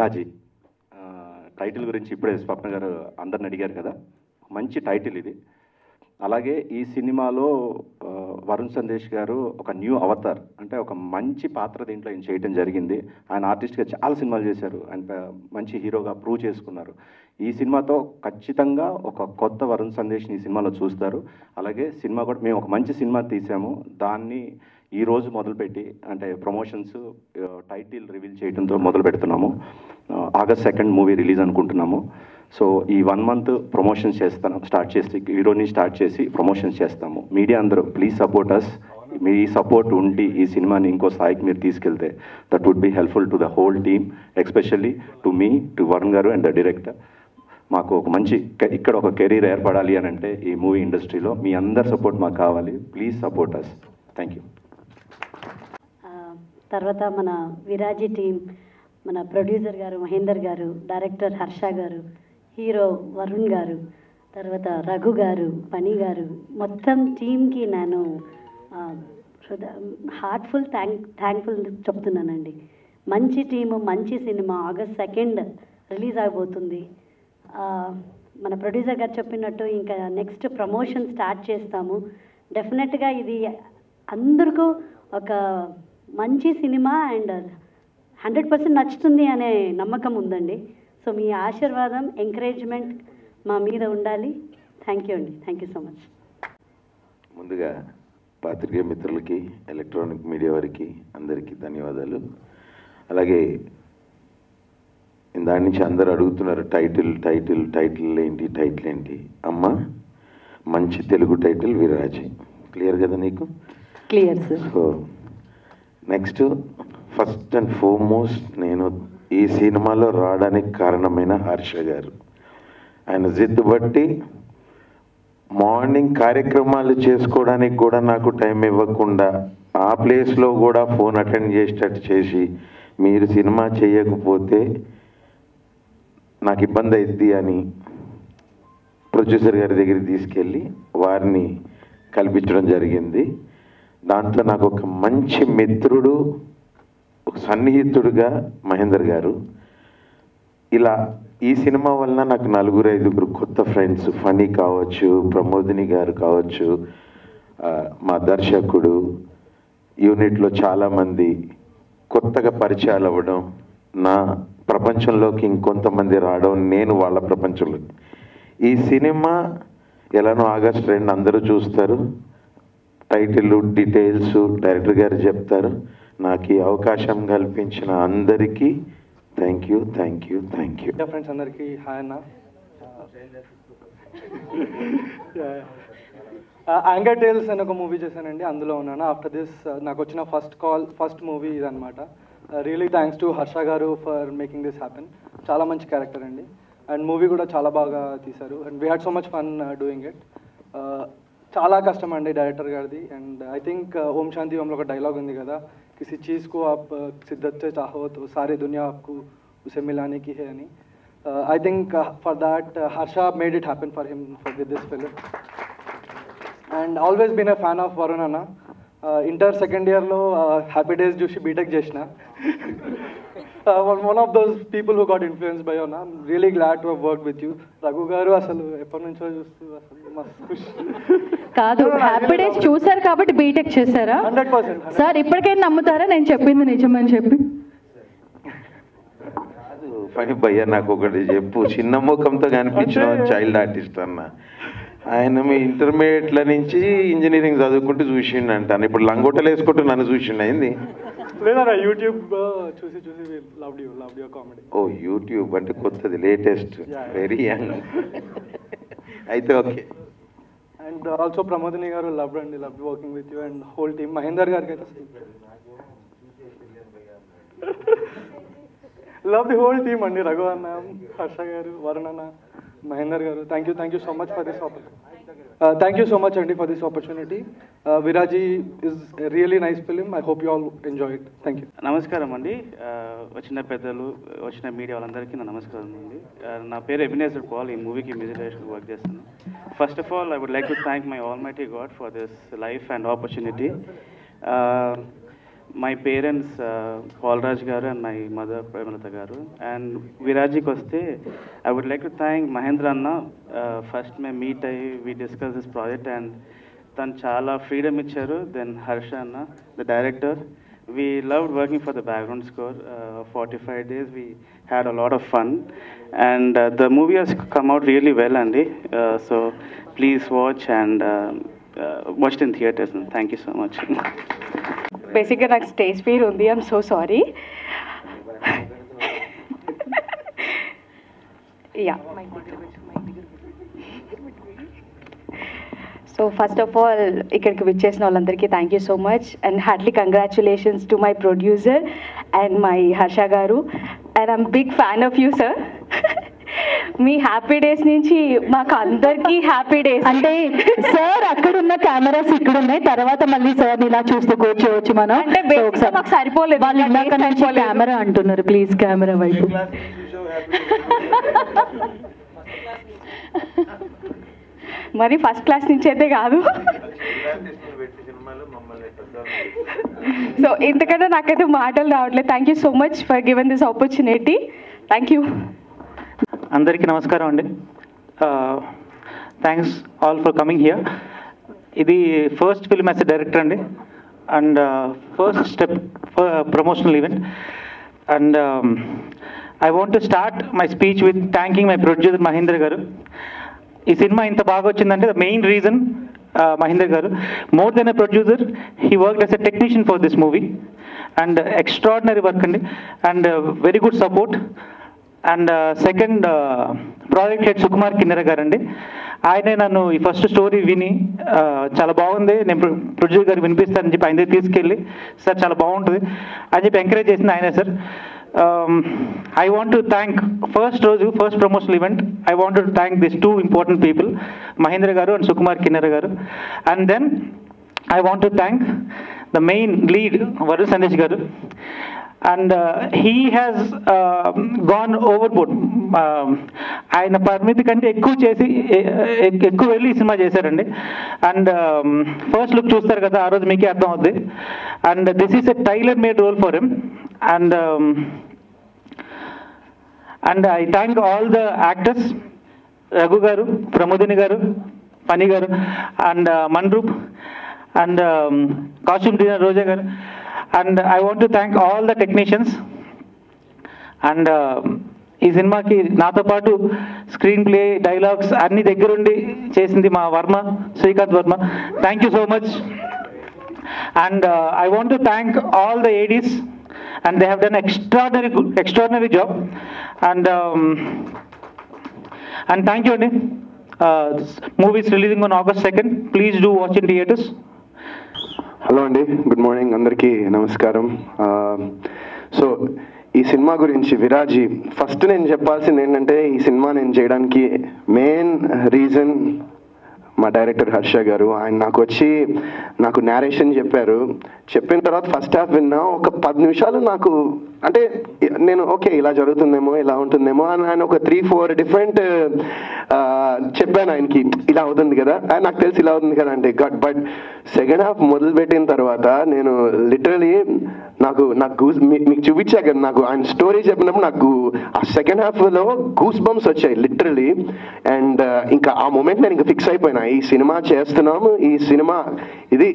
విరాజీ title గురించి ఇప్పుడే స్వప్న గారు అందరిని అడిగారు కదా, మంచి టైటిల్ ఇది. అలాగే ఈ సినిమాలో వరుణ్ సందేశ్ గారు ఒక న్యూ అవతార్, అంటే ఒక మంచి పాత్ర దీంట్లో ఆయన చేయటం జరిగింది. ఆయన ఆర్టిస్ట్గా చాలా సినిమాలు చేశారు, ఆయన మంచి హీరోగా ప్రూవ్ చేసుకున్నారు. ఈ సినిమాతో ఖచ్చితంగా ఒక కొత్త వరుణ్ సందేశ్ని ఈ సినిమాలో చూస్తారు. అలాగే సినిమా కూడా మేము ఒక మంచి సినిమా తీసాము, దాన్ని ఈరోజు మొదలుపెట్టి అంటే ప్రమోషన్స్ టైటిల్ రివీల్ చేయడంతో మొదలు పెడుతున్నాము. ఆగస్ట్ 2 మూవీ రిలీజ్ అనుకుంటున్నాము. సో ఈ 1 మంత్ ప్రమోషన్స్ చేస్తాను, హీరోని స్టార్ట్ చేసి ప్రమోషన్స్ చేస్తాము. మీడియా అందరూ ప్లీజ్ సపోర్ట్ అస్. మీ సపోర్ట్ ఉండి ఈ సినిమాని ఇంకో స్థాయికి మీరు తీసుకెళ్తే that would be helpful to the whole team, especially to me, to Varun గారు అండ్ ద డైరెక్టర్. మాకు ఒక మంచి ఇక్కడ ఒక కెరీర్ ఏర్పడాలి అని అంటే ఈ మూవీ ఇండస్ట్రీలో మీ అందరి సపోర్ట్ మాకు కావాలి. Please support us. Thank you. తర్వాత మన విరాజీ టీం, మన ప్రొడ్యూసర్ గారు మహేందర్ గారు, డైరెక్టర్ హర్ష గారు, హీరో వరుణ్ గారు, తర్వాత రఘు గారు, పని గారు, మొత్తం టీంకి నేను హార్ట్ఫుల్ థ్యాంక్ఫుల్ చెప్తున్నానండి. మంచి టీము, మంచి సినిమా ఆగస్ట్ 2 రిలీజ్ అయిపోతుంది. మన ప్రొడ్యూసర్ గారు చెప్పినట్టు ఇంకా నెక్స్ట్ ప్రమోషన్ స్టార్ట్ చేస్తాము. డెఫినెట్గా ఇది అందరికీ ఒక మంచి సినిమా అండ్ 100% నచ్చుతుంది అనే నమ్మకం ఉందండి. సో మీ ఆశీర్వాదం, ఎంకరేజ్మెంట్ మా మీద ఉండాలి. థ్యాంక్ యూ అండి. Thank you so much. ముందుగా పాత్రికేయ మిత్రులకి, ఎలక్ట్రానిక్ మీడియా వారికి అందరికీ ధన్యవాదాలు. అలాగే దాని నుంచి అందరూ అడుగుతున్నారు టైటిల్ ఏంటి అమ్మ, మంచి తెలుగు టైటిల్ విరాజీ. క్లియర్ కదా నీకు? Clear sir. So next, first and foremost నేను ఈ సినిమాలో రావడానికి కారణమైన హర్ష గారు. ఆయన జిద్దు బట్టి మార్నింగ్ కార్యక్రమాలు చేసుకోవడానికి కూడా నాకు టైం ఇవ్వకుండా ఆ ప్లేస్లో కూడా ఫోన్ అటెండ్ చేసేటట్టు చేసి, మీరు సినిమా చేయకపోతే నాకు ఇబ్బంది అవుద్ది అని ప్రొడ్యూసర్ గారి దగ్గరికి తీసుకెళ్ళి వారిని కల్పించడం జరిగింది. దాంట్లో నాకు ఒక మంచి మిత్రుడు, ఒక సన్నిహితుడుగా మహేందర్ గారు. ఇలా ఈ సినిమా వలన నాకు 4-5 కొత్త ఫ్రెండ్స్, ఫనీ కావచ్చు, ప్రమోదిని గారు కావచ్చు, మా దర్శకుడు, యూనిట్లో చాలామంది కొత్తగా పరిచయాలు అవ్వడం, నా ప్రపంచంలోకి ఇంకొంతమంది రావడం, నేను వాళ్ళ ప్రపంచంలోకి. ఈ సినిమా ఎలానో ఆగస్ట్ 2 అందరూ చూస్తారు. టైటిల్, డీటెయిల్స్ డైరెక్టర్ గారు చెప్తారు. నాకు ఈ అవకాశం కల్పించిన అందరికీ థ్యాంక్ యూ. ఫ్రెండ్స్ అందరికీ హాయ్ అన్న. యాంగర్ టేల్స్ అని ఒక మూవీ చేశానండి, అందులో ఉన్నాను. ఆఫ్టర్ దిస్ నాకు వచ్చిన ఫస్ట్ మూవీ ఇదనమాట. రియలీ థ్యాంక్స్ టు హర్ష గారు ఫర్ మేకింగ్ దిస్ హ్యాపెన్. చాలా మంచి క్యారెక్టర్ అండి, అండ్ మూవీ కూడా చాలా బాగా తీశారు. And we had so much fun doing it. చాలా కష్టం అండి డైరెక్టర్ గారిది. అండ్ ఐ థింక్ ఓం శాంతి ఓంలో ఒక డైలాగ్ ఉంది కదా, किसी चीज़ को आप शिद्दत से चाहो तो सारी दुनिया आपको उसे मिलाने की है यानी. I think for that Harsha made it happen for him with this film. And always been a fan of Varun Anna. Inter second year lo Happy Days చూసి బీటెక్ చేసిన. One of those people who got influenced by Anna. I'm really glad to have worked with you. Raghu garu asalu ఎప్పటి నుంచో చూస్తూ అసలు మస్తు ఖుషి. కాదు, happy days చూసారు కాబట్టి బీటెక్ చేశారా? 100%. సార్ ఇప్పటికైనా నమ్ముతారా నేను చెప్పింది నిజమని చెప్పి? పని భయ్య, నాకు ఒకటి చెప్పు. చిన్న ముఖంతో కనిపించిన చైల్డ్ ఆర్టిస్ట్ అన్న. ఆయన మీ ఇంటర్మీడియట్ల నుంచి ఇంజనీరింగ్ చదువుకుంటూ చూసిండు. ఇప్పుడు లంగోటలు వేసుకుంటూ నన్ను చూసిండు. అయింది లేదా యూట్యూబ్ చూసి లవ్డ్ యువర్ కామెడీ. ఓ యూట్యూబ్ అంటే కొత్తది, లేటెస్ట్, వెరీ యంగ్. అయితే ఓకే. అండ్ ఆల్సో ప్రమోదిని గారు love working with you and whole team. Mahender గారికి అయితే లవ్ ది హోల్ టీమ్ అండి. రఘు అన్న, హర్ష గారు, వరుణ్ అన్న, Mahender garu, thank you so much for this opportunity. Thank you so much అండి for this opportunity. Viraaji is really nice film. I hope you all enjoy it. Thank you. నమస్కారం అండి. వచ్చిన పెద్దలు, వచ్చిన మీడియా వాళ్ళందరికీ నా నమస్కారం అండి. నా పేరు ఎబినేజర్ పాల్. ఈ మూవీకి మ్యూజిక్ డైరెక్టర్ వర్క్ చేస్తాను. First of all I would like to thank my almighty God for this life and opportunity. my parents, Paul Raj garu and my mother, Premalata garu. And Viraji koste, I would like to thank Mahendra Anna. First, we discussed this project and tan chala freedom icharu. Then Harsha Anna, the director. We loved working for the background score. 45 days, we had a lot of fun. And the movie has come out really well, Andy. So please watch and watch it in theaters. And thank you so much. బేసిక్గా నాకు stage fear ఉంది, I'm so sorry. Yeah, so first of all ఇక్కడికి విచ్చేసిన వాళ్ళందరికీ thank you so much and heartly congratulations to my producer and my Harsha garu. And I'm big fan of you sir. మీ happy days నుంచి మాకు అందరికీ happy days. అంటే sir అక్కడ ఉన్న కెమెరాస్ ఇక్కడ ఉన్నాయి, తర్వాత మళ్ళీ సార్ ఇలా చూస్తూ కూర్చోవచ్చు మనం. అంటే మాకు సరిపోలేదు, వాళ్ళు ఇందాక నుంచి కెమెరా అంటున్నారు, ప్లీజ్ కెమెరా వైపు. మరి ఫస్ట్ క్లాస్ నుంచి అయితే కాదు. సో ఇంతకన్నా నాకైతే మాటలు రావట్లేదు. Thank you so much for given this opportunity. Thank you. అందరికీ నమస్కారం అండి. Thanks all for coming here. ఇది first film as a director అండి, and first step promotional event. And I want to start my speech with thanking my producer Mahendra garu. ఈ cinema ఇంత బాగా వచ్చిందంటే the main reason Mahendra garu. More than a producer, he worked as a technician for this movie and extraordinary work అండి, and very good support. And second project head Sukumar Kinnera గారండి. ఆయనే నన్ను ఈ first story విని చాలా బాగుంది, నేను ప్రొడ్యూసర్ గారు వినిపిస్తానని చెప్పి ఆయన దగ్గర తీసుకెళ్ళి సార్ చాలా బాగుంటుంది అని చెప్పి ఎంకరేజ్ చేసింది ఆయనే sir. I want to thank first promotional event. I want to thank these two important people, Mahendra garu and Sukumar Kinnera garu. And then I want to thank the main lead, Varun Sandesh garu. And he has gone overboard. ఆయన పరిమితి కంటే ఎక్కువ వెళ్ళి ఈ cinema చేశారండి. And first look చూస్తారు కదా, ఆ రోజు మీకే అర్థం అవుద్ది. And this is a tailor made role for him. And I thank all the actors, Raghu గారు, ప్రమోదిని గారు, పని గారు, and Manroop, and costume designer Roja గారు. And I want to thank all the technicians. And ఈ సినిమాకి నాతో పాటు స్క్రీన్ ప్లే, డైలాగ్స్ అన్ని దగ్గరుండి చేసింది మా Varma, Srikanth Varma. Thank you so much. And I want to thank all the ADs, and they have done extraordinary job. And thank you Andy. This movie is releasing on August 2nd. Please do watch in theaters. Hello అండి, good morning, అందరికీ నమస్కారం. So ఈ cinema గురించి విరాజీ, first నేను చెప్పాల్సింది ఏంటంటే ఈ cinema నేను చేయడానికి మెయిన్ రీజన్ మా డైరెక్టర్ హర్ష గారు. ఆయన నాకు నేరేషన్ చెప్పిన తర్వాత ఫస్ట్ హాఫ్ విన్నా. ఒక 10 నిమిషాలు నాకు అంటే నేను ఓకే ఇలా జరుగుతుందేమో, ఇలా ఉంటుందేమో అని ఆయన ఒక 3-4 డిఫరెంట్ చెప్పాను ఆయనకి, ఇలా అవుతుంది కదా, నాకు తెలిసి ఇలా అవుతుంది కదా అంటే. బట్ సెకండ్ హాఫ్ మొదలుపెట్టిన తర్వాత నేను లిటరలీ నాకు మీకు చూపించా కదా, నాకు ఆయన స్టోరీ చెప్పినప్పుడు నాకు ఆ సెకండ్ హాఫ్లో గూస్ బంప్స్ వచ్చాయి లిటరలీ. అండ్ ఇంకా ఆ మూమెంట్ నేను ఇంకా ఫిక్స్ అయిపోయినా, ఈ సినిమా చేస్తున్నాము, ఈ సినిమా ఇది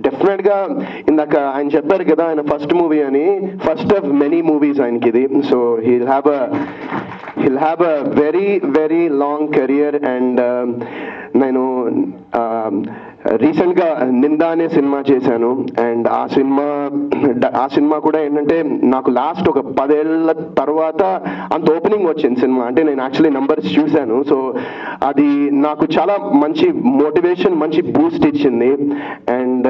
డెఫినెట్గా. ఇందాక ఆయన చెప్పారు కదా ఆయన ఫస్ట్ మూవీ అని, ఫస్ట్ ఆఫ్ మెనీ మూవీస్ ఆయనకి ఇది. So he'll have a very very long career. And నేను రీసెంట్గా నిందా అనే సినిమా చేశాను. అండ్ ఆ సినిమా కూడా ఏంటంటే నాకు లాస్ట్ ఒక 10 ఏళ్ళ తర్వాత అంత ఓపెనింగ్ వచ్చింది సినిమా. అంటే నేను యాక్చువల్లీ నంబర్స్ చూశాను. సో అది నాకు చాలా మంచి మోటివేషన్, మంచి బూస్ట్ ఇచ్చింది. అండ్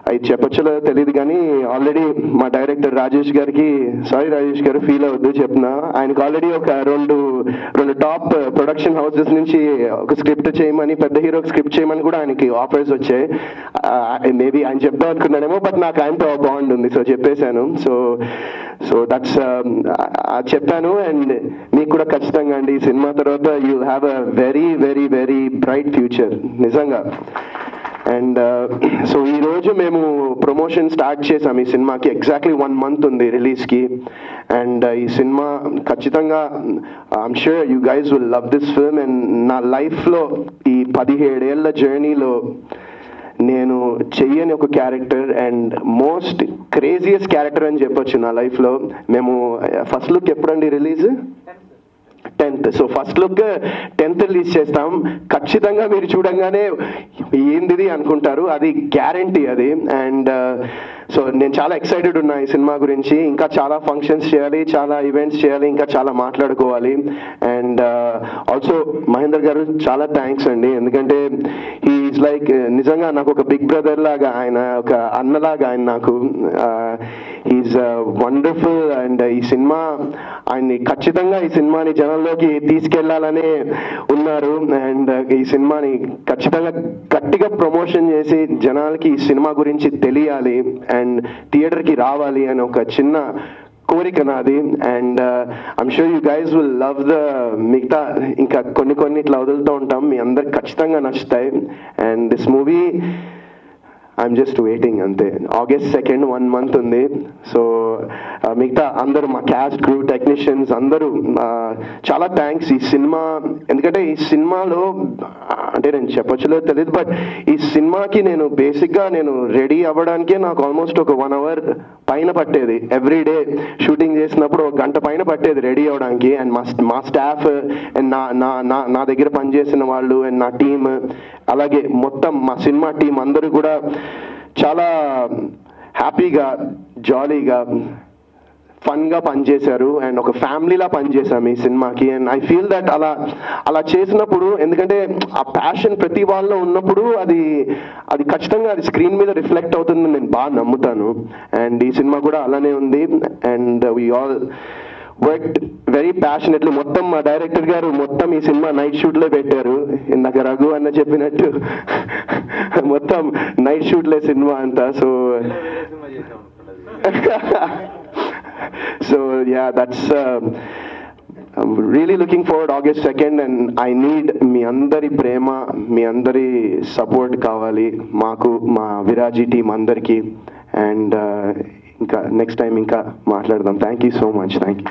అది చెప్పచ్చలో తెలియదు కానీ ఆల్రెడీ మా డైరెక్టర్ రాజేష్ గారికి, సారీ రాజేష్ గారు ఫీల్ అవద్దు చెప్తున్నా, ఆయనకు ఆల్రెడీ ఒక రెండు టాప్ ప్రొడక్షన్ హౌసెస్ నుంచి ఒక స్క్రిప్ట్ చేయమని, పెద్ద హీరోకి స్క్రిప్ట్ చేయమని కూడా ఆయనకి ఆఫర్స్ వచ్చాయి. మేబీ ఆయన చెప్దాం అనుకున్నానేమో, బట్ నాకు ఆయనతో బాండ్ ఉంది, సో చెప్పేశాను. సో దట్స్ చెప్పాను. అండ్ మీకు కూడా ఖచ్చితంగా అండి ఈ సినిమా తర్వాత you have a very very very bright future నిజంగా. అండ్ సో ఈరోజు మేము ప్రమోషన్ స్టార్ట్ చేసాం ఈ సినిమాకి. ఎగ్జాక్ట్లీ 1 month ఉంది రిలీజ్కి. అండ్ ఈ సినిమా ఖచ్చితంగా I'm sure you guys will love this film. And నా లైఫ్లో ఈ 17 ఏళ్ల జర్నీలో నేను చెయ్యని ఒక character and most craziest character అని చెప్పొచ్చు నా లైఫ్లో. మేము ఫస్ట్ లుక్ ఎప్పుడండి release? 10th. So first look 10th release చేస్తాం. ఖచ్చితంగా మీరు చూడంగానే ఏందిది అనుకుంటారు, అది గ్యారంటీ అది. అండ్ సో నేను చాలా ఎక్సైటెడ్ ఉన్నా ఈ సినిమా గురించి. ఇంకా చాలా ఫంక్షన్స్ చేయాలి, చాలా ఈవెంట్స్ చేయాలి, ఇంకా చాలా మాట్లాడుకోవాలి. అండ్ ఆల్సో మహేందర్ గారు చాలా థ్యాంక్స్ అండి, ఎందుకంటే హీఈస్ లైక్ నిజంగా నాకు ఒక బిగ్ బ్రదర్ లాగా, ఆయన ఒక అన్నలాగా ఆయన నాకు. He is wonderful. అండ్ ఈ సినిమా ఆయన్ని ఖచ్చితంగా ఈ సినిమాని జనంలోకి తీసుకెళ్లాలనే ఉన్నారు. అండ్ ఈ సినిమాని ఖచ్చితంగా గట్టిగా ప్రమోషన్ చేసి జనాలకి ఈ సినిమా గురించి తెలియాలి అండ్ థియేటర్కి రావాలి అని ఒక చిన్న కోరిక నాది. And I'm sure you guys will love the మిగతా ఇంకా కొన్ని ఇట్లా వదులుతూ ఉంటాం, మీ అందరికి ఖచ్చితంగా నచ్చుతాయి. And this movie I'm just waiting అంతే. August 2nd 1 month ఉంది. సో మిగతా అందరూ మా క్యాస్ట్ క్రూ టెక్నీషియన్స్ అందరూ చాలా థ్యాంక్స్. ఈ సినిమా ఎందుకంటే ఈ సినిమాలో అంటే నేను చెప్పొచ్చులో తెలియదు, బట్ ఈ సినిమాకి నేను బేసిక్గా నేను రెడీ అవ్వడానికే నాకు ఆల్మోస్ట్ ఒక 1 hour పైన పట్టేది. ఎవ్రీ డే షూటింగ్ చేసినప్పుడు 1 గంట పైన పట్టేది రెడీ అవ్వడానికి. అండ్ మా స్టాఫ్ అండ్ నా దగ్గర పనిచేసిన వాళ్ళు అండ్ నా టీమ్, అలాగే మొత్తం మా సినిమా టీం అందరూ కూడా చాలా హ్యాపీగా జాలీగా ఫన్గా పనిచేశారు అండ్ ఒక ఫ్యామిలీలా పనిచేసాం ఈ సినిమాకి. అండ్ ఐ ఫీల్ దట్ అలా చేసినప్పుడు, ఎందుకంటే ఆ ప్యాషన్ ప్రతి వాళ్ళలో ఉన్నప్పుడు అది ఖచ్చితంగా అది స్క్రీన్ మీద రిఫ్లెక్ట్ అవుతుందని నేను బాగా నమ్ముతాను. అండ్ ఈ సినిమా కూడా అలానే ఉంది. And we all worked very passionately. మొత్తం మా డైరెక్టర్ గారు మొత్తం ఈ సినిమా నైట్ షూట్లో పెట్టారు. ఇందాక రఘు అన్న చెప్పినట్టు మొత్తం నైట్ షూట్లే సినిమా అంతా. So yeah that's I'm really looking forward August 2nd and I need మీ అందరి ప్రేమ, మీ అందరి సపోర్ట్ కావాలి మాకు, మా విరాజీ టీం అందరికీ. అండ్ ఇంకా నెక్స్ట్ టైం ఇంకా మాట్లాడదాం. Thank you so much. Thank you.